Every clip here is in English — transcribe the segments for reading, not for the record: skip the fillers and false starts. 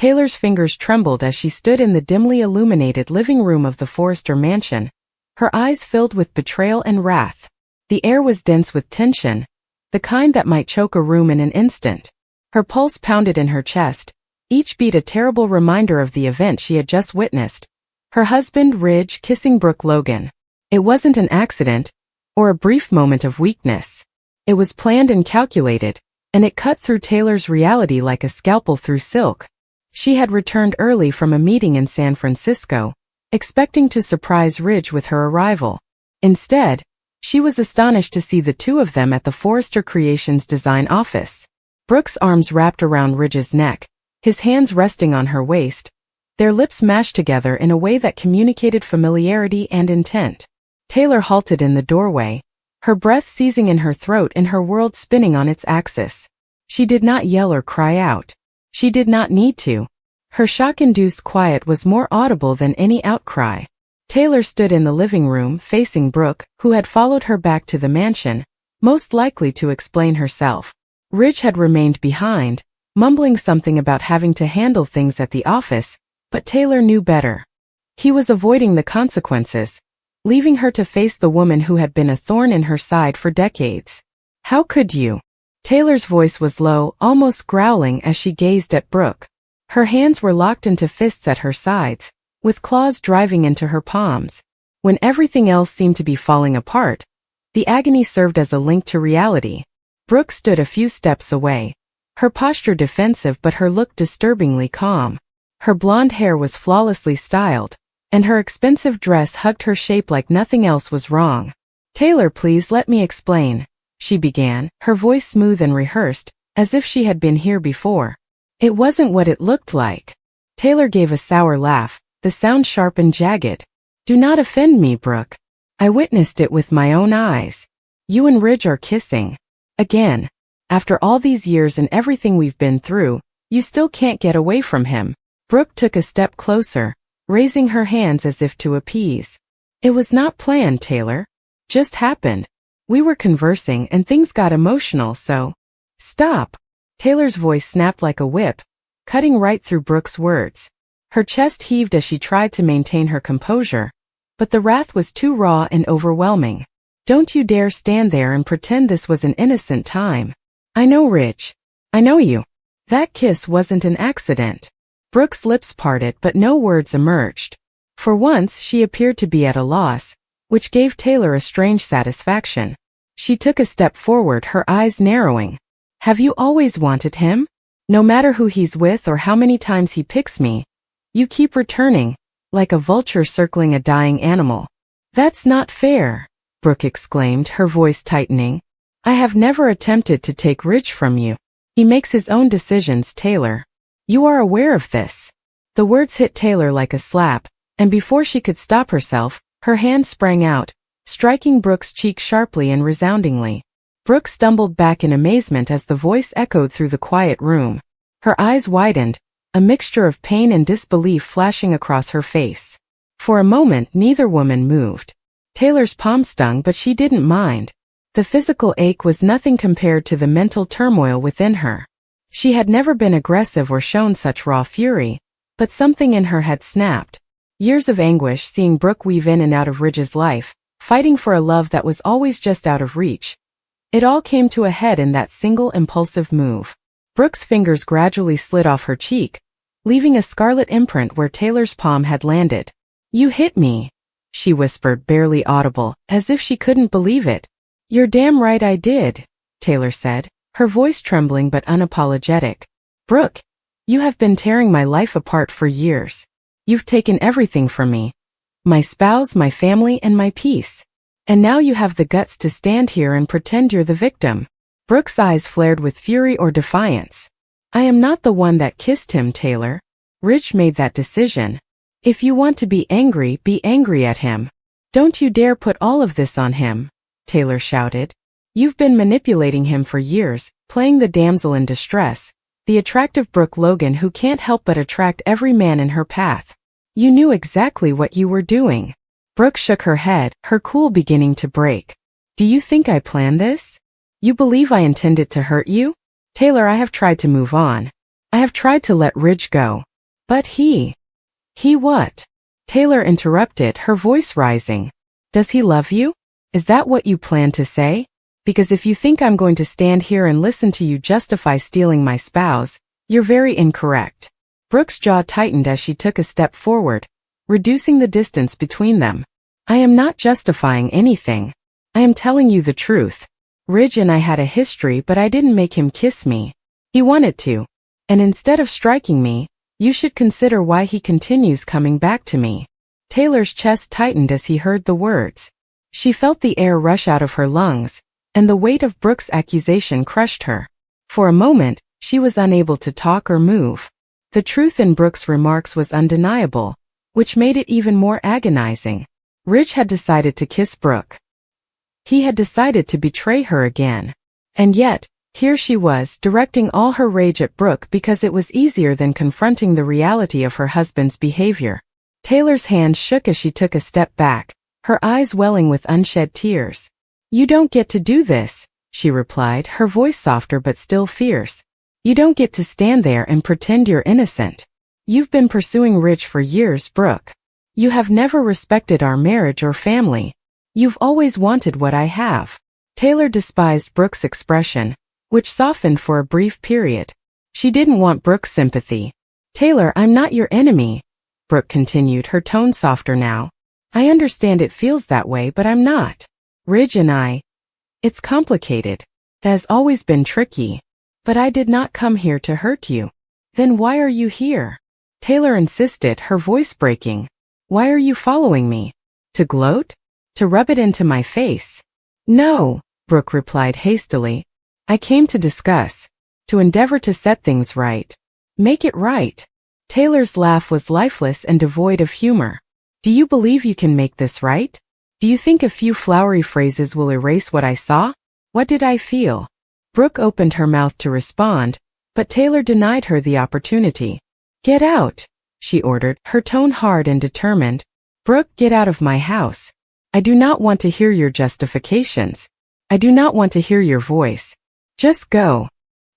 Taylor's fingers trembled as she stood in the dimly illuminated living room of the Forrester mansion, her eyes filled with betrayal and wrath. The air was dense with tension, the kind that might choke a room in an instant. Her pulse pounded in her chest, each beat a terrible reminder of the event she had just witnessed. Her husband, Ridge, kissing Brooke Logan. It wasn't an accident, or a brief moment of weakness. It was planned and calculated, and it cut through Taylor's reality like a scalpel through silk. She had returned early from a meeting in San Francisco, expecting to surprise Ridge with her arrival. Instead, she was astonished to see the two of them at the Forrester Creations design office. Brooke's arms wrapped around Ridge's neck, his hands resting on her waist, their lips mashed together in a way that communicated familiarity and intent. Taylor halted in the doorway, her breath seizing in her throat and her world spinning on its axis. She did not yell or cry out. She did not need to. Her shock-induced quiet was more audible than any outcry. Taylor stood in the living room facing Brooke, who had followed her back to the mansion, most likely to explain herself. Ridge had remained behind, mumbling something about having to handle things at the office, but Taylor knew better. He was avoiding the consequences, leaving her to face the woman who had been a thorn in her side for decades. How could you? Taylor's voice was low, almost growling as she gazed at Brooke. Her hands were locked into fists at her sides, with claws driving into her palms. When everything else seemed to be falling apart, the agony served as a link to reality. Brooke stood a few steps away, her posture defensive but her look disturbingly calm. Her blonde hair was flawlessly styled, and her expensive dress hugged her shape like nothing else was wrong. "Taylor, please let me explain," she began, her voice smooth and rehearsed, as if she had been here before. "It wasn't what it looked like." Taylor gave a sour laugh, the sound sharp and jagged. "Do not offend me, Brooke. I witnessed it with my own eyes. You and Ridge are kissing. Again. After all these years and everything we've been through, you still can't get away from him." Brooke took a step closer, raising her hands as if to appease. "It was not planned, Taylor. Just happened. We were conversing and things got emotional, so..." "Stop." Taylor's voice snapped like a whip, cutting right through Brooke's words. Her chest heaved as she tried to maintain her composure, but the wrath was too raw and overwhelming. "Don't you dare stand there and pretend this was an innocent time. I know Ridge. I know you. That kiss wasn't an accident." Brooke's lips parted but no words emerged. For once she appeared to be at a loss, which gave Taylor a strange satisfaction. She took a step forward, her eyes narrowing. "Have you always wanted him? No matter who he's with or how many times he picks me, you keep returning, like a vulture circling a dying animal." "That's not fair," Brooke exclaimed, her voice tightening. "I have never attempted to take Ridge from you. He makes his own decisions, Taylor. You are aware of this." The words hit Taylor like a slap, and before she could stop herself, her hand sprang out, striking Brooke's cheek sharply and resoundingly. Brooke stumbled back in amazement as the voice echoed through the quiet room. Her eyes widened, a mixture of pain and disbelief flashing across her face. For a moment neither woman moved. Taylor's palm stung, but she didn't mind. The physical ache was nothing compared to the mental turmoil within her. She had never been aggressive or shown such raw fury, but something in her had snapped. Years of anguish seeing Brooke weave in and out of Ridge's life, fighting for a love that was always just out of reach. It all came to a head in that single impulsive move. Brooke's fingers gradually slid off her cheek, leaving a scarlet imprint where Taylor's palm had landed. "You hit me," she whispered, barely audible, as if she couldn't believe it. "You're damn right I did," Taylor said, her voice trembling but unapologetic. "Brooke, you have been tearing my life apart for years. You've taken everything from me. My spouse, my family, and my peace. And now you have the guts to stand here and pretend you're the victim." Brooke's eyes flared with fury or defiance. "I am not the one that kissed him, Taylor. Ridge made that decision. If you want to be angry at him. Don't you dare put all of this on him," Taylor shouted. "You've been manipulating him for years, playing the damsel in distress, the attractive Brooke Logan who can't help but attract every man in her path. You knew exactly what you were doing." Brooke shook her head, her cool beginning to break. "Do you think I planned this? You believe I intended to hurt you? Taylor, I have tried to move on. I have tried to let Ridge go. But he what? Taylor interrupted, her voice rising. Does he love you? Is that what you plan to say? Because if you think I'm going to stand here and listen to you justify stealing my spouse, you're very incorrect. Brooke's jaw tightened as she took a step forward, reducing the distance between them. I am not justifying anything. I am telling you the truth. Ridge and I had a history, but I didn't make him kiss me. He wanted to. And instead of striking me, you should consider why he continues coming back to me. Taylor's chest tightened as he heard the words. She felt the air rush out of her lungs, and the weight of Brooke's accusation crushed her. For a moment, she was unable to talk or move. The truth in Brooke's remarks was undeniable, which made it even more agonizing. Ridge had decided to kiss Brooke. He had decided to betray her again. And yet, here she was, directing all her rage at Brooke because it was easier than confronting the reality of her husband's behavior. Taylor's hand shook as she took a step back, her eyes welling with unshed tears. You don't get to do this, she replied, her voice softer but still fierce. You don't get to stand there and pretend you're innocent. You've been pursuing Ridge for years, Brooke. You have never respected our marriage or family. You've always wanted what I have. Taylor despised Brooke's expression, which softened for a brief period. She didn't want Brooke's sympathy. Taylor, I'm not your enemy, Brooke continued, her tone softer now. I understand it feels that way, but I'm not. Ridge and it's complicated. It has always been tricky. But I did not come here to hurt you. Then why are you here? Taylor insisted, her voice breaking. Why are you following me? To gloat? To rub it into my face? No, Brooke replied hastily. I came to discuss. To endeavor to set things right. Make it right. Taylor's laugh was lifeless and devoid of humor. Do you believe you can make this right? Do you think a few flowery phrases will erase what I saw? What did I feel? Brooke opened her mouth to respond, but Taylor denied her the opportunity. Get out, she ordered, her tone hard and determined. Brooke, get out of my house. I do not want to hear your justifications. I do not want to hear your voice. Just go.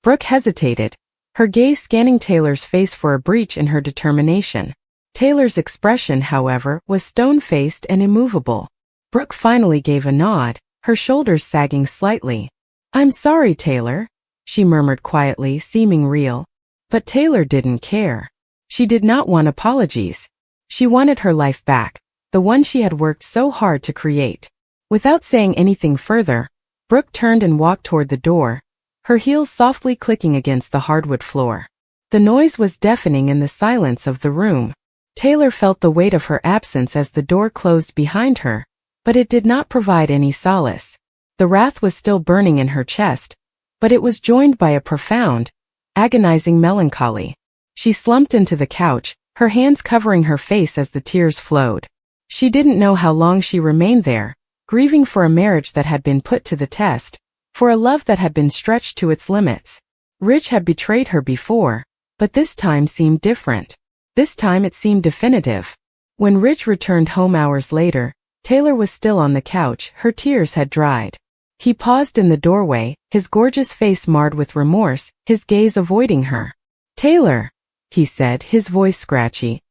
Brooke hesitated, her gaze scanning Taylor's face for a breach in her determination. Taylor's expression, however, was stone-faced and immovable. Brooke finally gave a nod, her shoulders sagging slightly. I'm sorry, Taylor, she murmured quietly, seeming real. But Taylor didn't care. She did not want apologies. She wanted her life back, the one she had worked so hard to create. Without saying anything further, Brooke turned and walked toward the door, her heels softly clicking against the hardwood floor. The noise was deafening in the silence of the room. Taylor felt the weight of her absence as the door closed behind her, but it did not provide any solace. The wrath was still burning in her chest, but it was joined by a profound, agonizing melancholy. She slumped into the couch, her hands covering her face as the tears flowed. She didn't know how long she remained there, grieving for a marriage that had been put to the test, for a love that had been stretched to its limits. Ridge had betrayed her before, but this time seemed different. This time it seemed definitive. When Ridge returned home hours later, Taylor was still on the couch, her tears had dried. He paused in the doorway, his gorgeous face marred with remorse, his gaze avoiding her. Taylor, he said, his voice scratchy.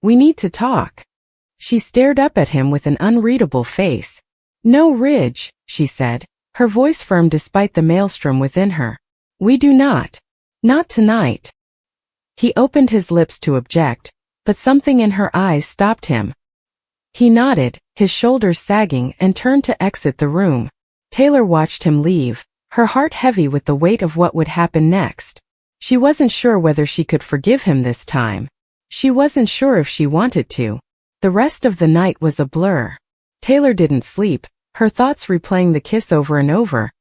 We need to talk. She stared up at him with an unreadable face. No, Ridge, she said, her voice firm despite the maelstrom within her. We do not. Not tonight. He opened his lips to object, but something in her eyes stopped him. He nodded, his shoulders sagging, and turned to exit the room. Taylor watched him leave, her heart heavy with the weight of what would happen next. She wasn't sure whether she could forgive him this time. She wasn't sure if she wanted to. The rest of the night was a blur. Taylor didn't sleep, her thoughts replaying the kiss over and over,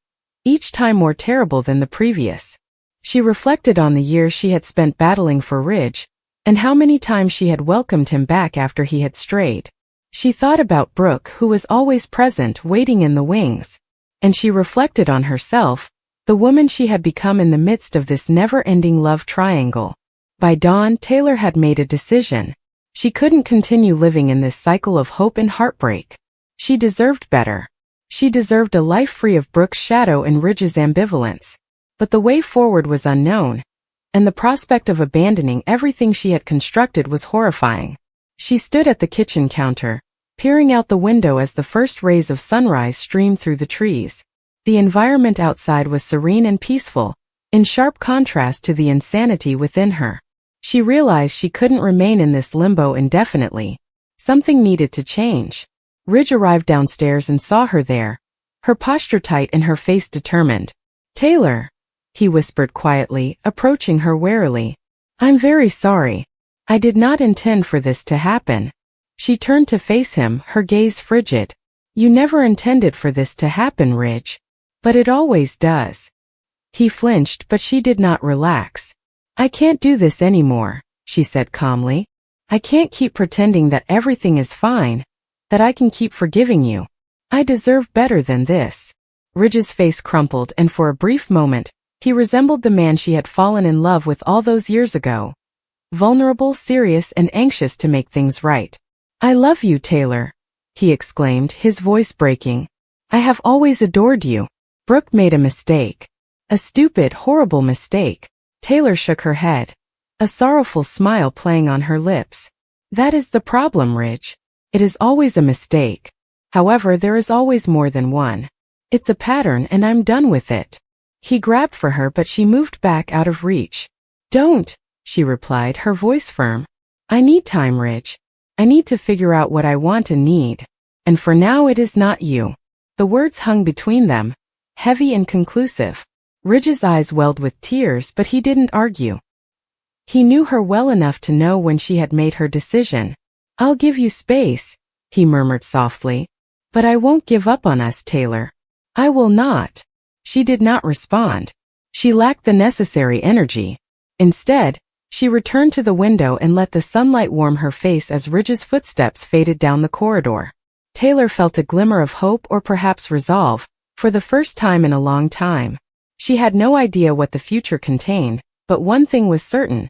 each time more terrible than the previous. She reflected on the years she had spent battling for Ridge, and how many times she had welcomed him back after he had strayed. She thought about Brooke, who was always present, waiting in the wings. And she reflected on herself, the woman she had become in the midst of this never-ending love triangle. By dawn, Taylor had made a decision. She couldn't continue living in this cycle of hope and heartbreak. She deserved better. She deserved a life free of Brooke's shadow and Ridge's ambivalence. But the way forward was unknown, and the prospect of abandoning everything she had constructed was horrifying. She stood at the kitchen counter, peering out the window as the first rays of sunrise streamed through the trees. The environment outside was serene and peaceful, in sharp contrast to the insanity within her. She realized she couldn't remain in this limbo indefinitely. Something needed to change. Ridge arrived downstairs and saw her there, her posture tight and her face determined. "Taylor," he whispered quietly, approaching her warily. "I'm very sorry. I did not intend for this to happen." She turned to face him, her gaze frigid. "You never intended for this to happen, Ridge. But it always does." He flinched, but she did not relax. "I can't do this anymore," she said calmly. "I can't keep pretending that everything is fine, that I can keep forgiving you. I deserve better than this." Ridge's face crumpled, and for a brief moment, he resembled the man she had fallen in love with all those years ago. Vulnerable, serious, and anxious to make things right. "I love you, Taylor," he exclaimed, his voice breaking. "I have always adored you. Brooke made a mistake. A stupid, horrible mistake." Taylor shook her head, a sorrowful smile playing on her lips. "That is the problem, Ridge. It is always a mistake. However, there is always more than one. It's a pattern and I'm done with it." He grabbed for her, but she moved back out of reach. "Don't," she replied, her voice firm. "I need time, Ridge. I need to figure out what I want and need. And for now it is not you." The words hung between them, heavy and conclusive. Ridge's eyes welled with tears, but he didn't argue. He knew her well enough to know when she had made her decision. "I'll give you space," he murmured softly. "But I won't give up on us, Taylor. I will not." She did not respond. She lacked the necessary energy. Instead, she returned to the window and let the sunlight warm her face as Ridge's footsteps faded down the corridor. Taylor felt a glimmer of hope, or perhaps resolve, for the first time in a long time. She had no idea what the future contained, but one thing was certain.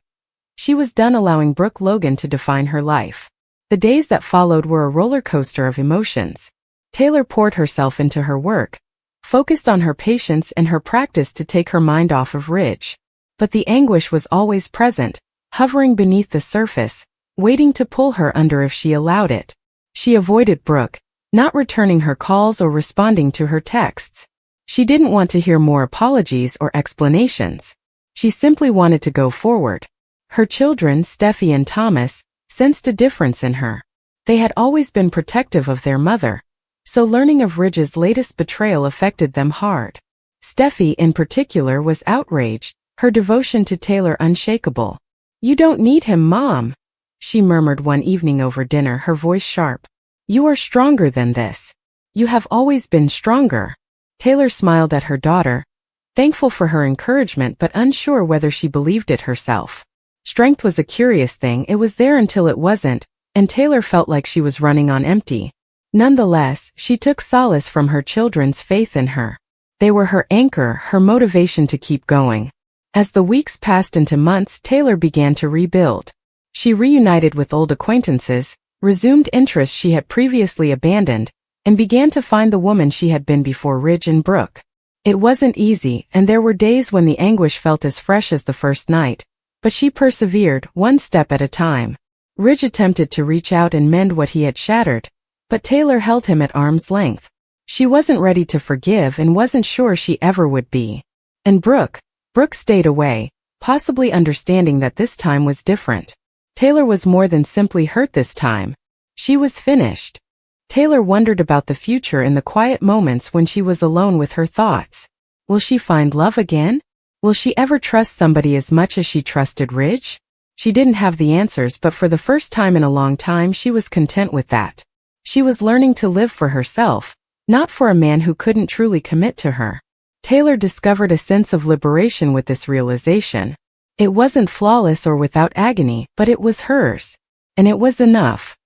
She was done allowing Brooke Logan to define her life. The days that followed were a roller coaster of emotions. Taylor poured herself into her work, focused on her patience and her practice to take her mind off of Ridge. But the anguish was always present, hovering beneath the surface, waiting to pull her under if she allowed it. She avoided Brooke, not returning her calls or responding to her texts. She didn't want to hear more apologies or explanations. She simply wanted to go forward. Her children, Steffi and Thomas, sensed a difference in her. They had always been protective of their mother, so learning of Ridge's latest betrayal affected them hard. Steffi, in particular, was outraged, her devotion to Taylor unshakable. "You don't need him, Mom," she murmured one evening over dinner, her voice sharp. "You are stronger than this. You have always been stronger." Taylor smiled at her daughter, thankful for her encouragement but unsure whether she believed it herself. Strength was a curious thing. It was there until it wasn't, and Taylor felt like she was running on empty. Nonetheless, she took solace from her children's faith in her. They were her anchor, her motivation to keep going. As the weeks passed into months, Taylor began to rebuild. She reunited with old acquaintances, resumed interests she had previously abandoned, and began to find the woman she had been before Ridge and Brooke. It wasn't easy, and there were days when the anguish felt as fresh as the first night, but she persevered, one step at a time. Ridge attempted to reach out and mend what he had shattered, but Taylor held him at arm's length. She wasn't ready to forgive and wasn't sure she ever would be. And Brooke stayed away, possibly understanding that this time was different. Taylor was more than simply hurt this time. She was finished. Taylor wondered about the future in the quiet moments when she was alone with her thoughts. Will she find love again? Will she ever trust somebody as much as she trusted Ridge? She didn't have the answers, but for the first time in a long time she was content with that. She was learning to live for herself, not for a man who couldn't truly commit to her. Taylor discovered a sense of liberation with this realization. It wasn't flawless or without agony, but it was hers. And it was enough.